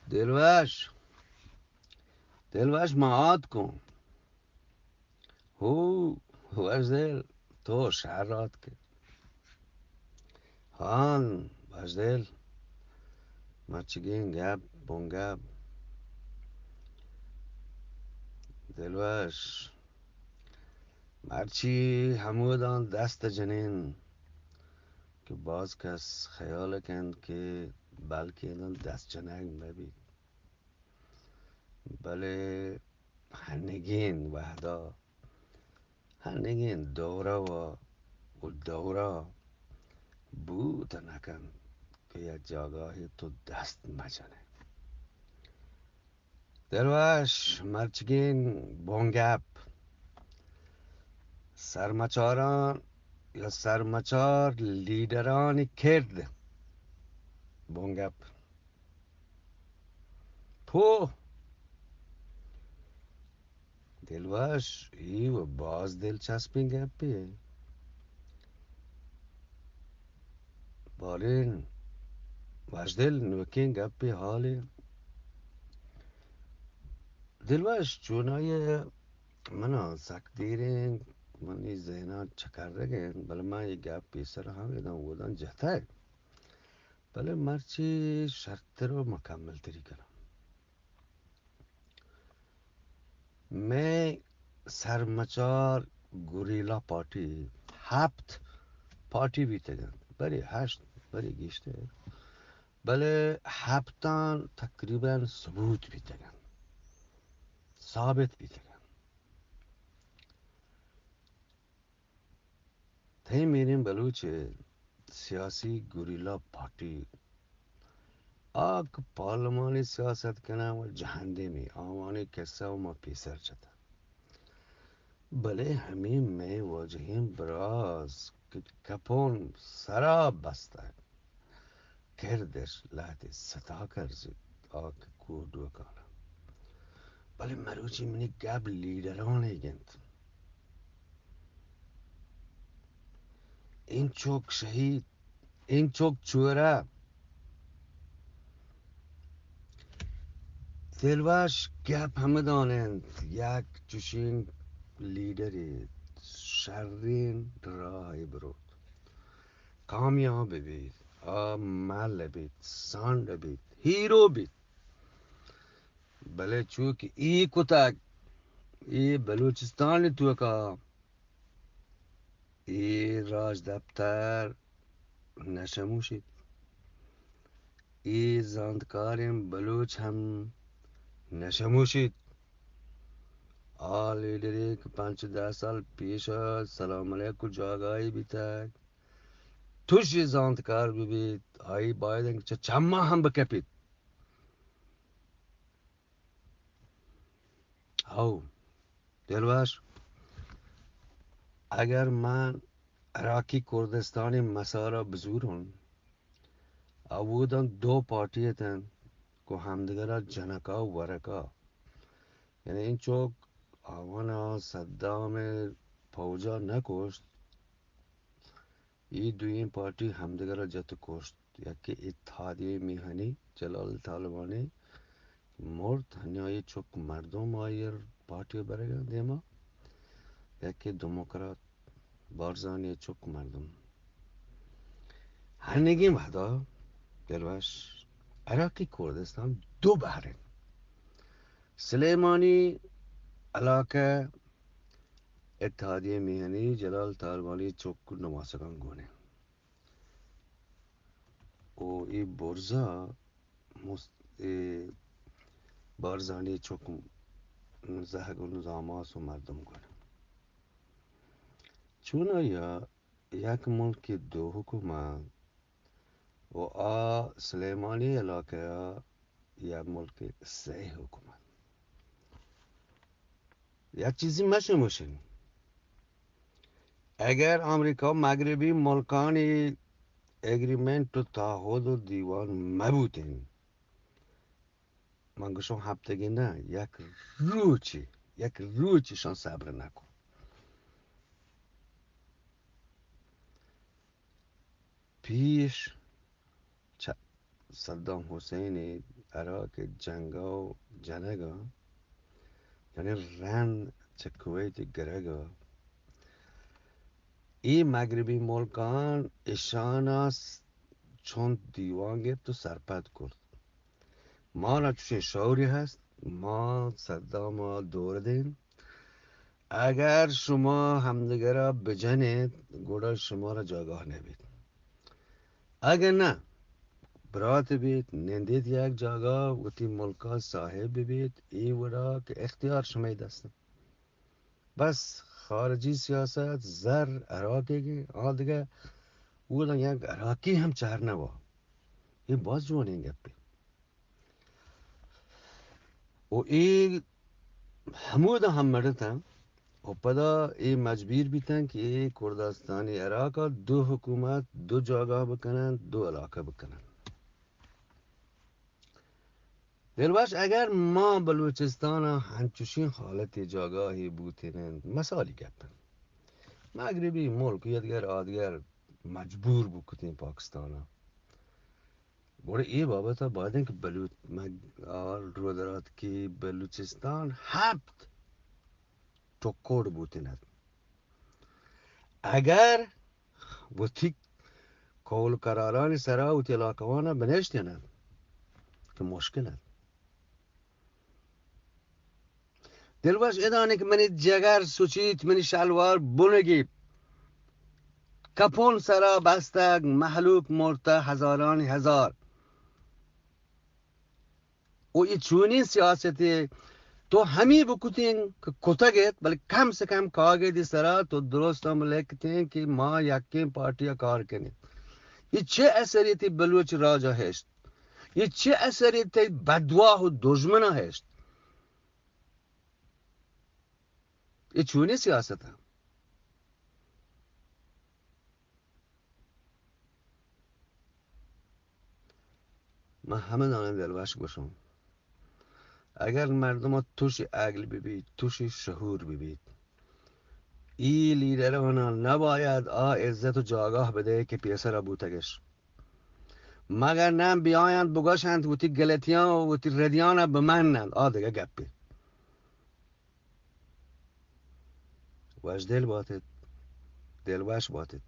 دلوش دلوش معاد کن. هو وزدل تو شهرات که هان وزدل مرچگین گب بونگب دلوش مرچی همودان دست جنین که باز کس خیال کند که بلکه اینا دست جنگ ببید بله هنگین وحدا هنگین دوره و دوره بود نکن که یک جاگاهی تو دست مجنه دلوش مرچگین بونگب سرمچاران یا سرمچار لیدران کرد بونگب پو دلوش ای و باز دلچسبین گپیه بالین وجدل نوکین گپی حالی دلوش چونای منا سکدیرین منی ذهنا چکردگین بله من یه گپی سر هم ایدان بودن جهته بله مرچی شرط رو مکمل تری کنم मैं सरमचार गुरीला पार्टी هفت پارتی بیتگن برای هشت برای گیشته بله هفتان تقریبا ثبوت بیتگن ثابت بیتگن تی میریم بلوچ سیاسی گوریلا پارتی آگ پارلمانی سیاست کنم و جهنده می آمانی کسا و ما پیسر چطه بله همین می واجهیم براز که کپون سراب بسته کردش لحظه ستا کرزید آک کوردو کالا بله مروچی منی گب لیدرانه گند این چوک شهید این چوک چوره دلوش گپ همه دانند یک چوشین لیدری شرین راهی برود کامیاب بید عمل بید ساند بید هیرو بید بله چوک ای کتک ای بلوچستان تو که ای راج دفتر نشموشید ای زاندکارین بلوچ هم نشموشید آلی دری که 5-10 سال پیش سلام علیکم جاگاهی بیتک توش زاندکار ببید آیی باید چه چند ماه هم بکپید او دلوش اگر من عراقی کردستانی مسارا بزورم او دو پارتی تن که همدیگر جنکا و ورکا یعنی این چوک آوانا صدام پوجا نکشت این دوین پارتی همدیگر جت کشت یکی اتحادیه میهنی جلال طالبانی مرد هنیای چوک مردم آیر پارتی برگن دیما یکی دموکرات بارزانی چوک مردم هنگی وحدا دلوش عراقی کردستان دو بحرین سلیمانی علاقه اتحادیه میهنی جلال طالبانی چوک نواسگان گونه و ای برزا بارزانی چوک زهگل نظاماس و مردم گونه چون یا یک ملک دو حکومت و سلیمانی علاقه یا ملک سه حکومت یک چیزی مشین اگر آمریکا مغربی ملکانی اگریمنت و تعهد و دیوان مبودین من گوشم هفتگی نه یک روچیشان صبر نکن پیش صدام حسین عراق جنگا و جنگا، یعنی رن چه کویت گرگا، این مغربی ملکان اشاناس چون دیوان گرفت و سرپد کرد. ما را چه شعوری هست، ما صدام را دور دیم. اگر شما همدیگه را بجنید گوڑا شما را جاگاه نبید، اگر نه برات بید نندید یک جاگاه و تی ملکا صاحب بید، ای وڑا که اختیار شمایی دستن. بس خارجی سیاست زر عراقی گی دیگه او یک عراقی هم چهر نوا این باز جوان این گپی و این همود هم مردتن و پدا این مجبور بیتن که این کردستانی عراق دو حکومت دو جاگاه بکنن، دو علاقه بکنن. دلباش اگر ما بلوچستان هنچوشین حالت جاگاهی بودن مثالی گپن مغربی ملک یدگر آدگر مجبور بکتین پاکستان بوده ای بابتا باید که رو درات که بلوچستان هفت توکور بودند. اگر وتی کول قرارانی سرا و علاقوانا بنشتیند که مشکل است. دلواش ادانه که منی جگر سوچیت منی شلوار بونگی کپون سرا بستگ محلوک مرتا هزاران هزار و ای چونین سیاستی تو همی بکتین که کتگت بلی کم سے کم کاغی دی سرا تو درست هم لکتین که ما یکین پارتیا کار کنیم. ای چه اثریتی بلوچ راجا هست، ای چه اثریتی بدواه و دشمنا هست، ای چونی سیاست هم. من همه دانم دلوش گوشم اگر مردم ها توش عقل ببید توش شهور ببید ای لیدر اونا نباید عزت و جاگاه بده که پیسه را بوتگش مگر نم بیایند بگاشند و تی گلتیان و تی ردیان بمنند دیگه گپی وش دل باتید دلوش باتید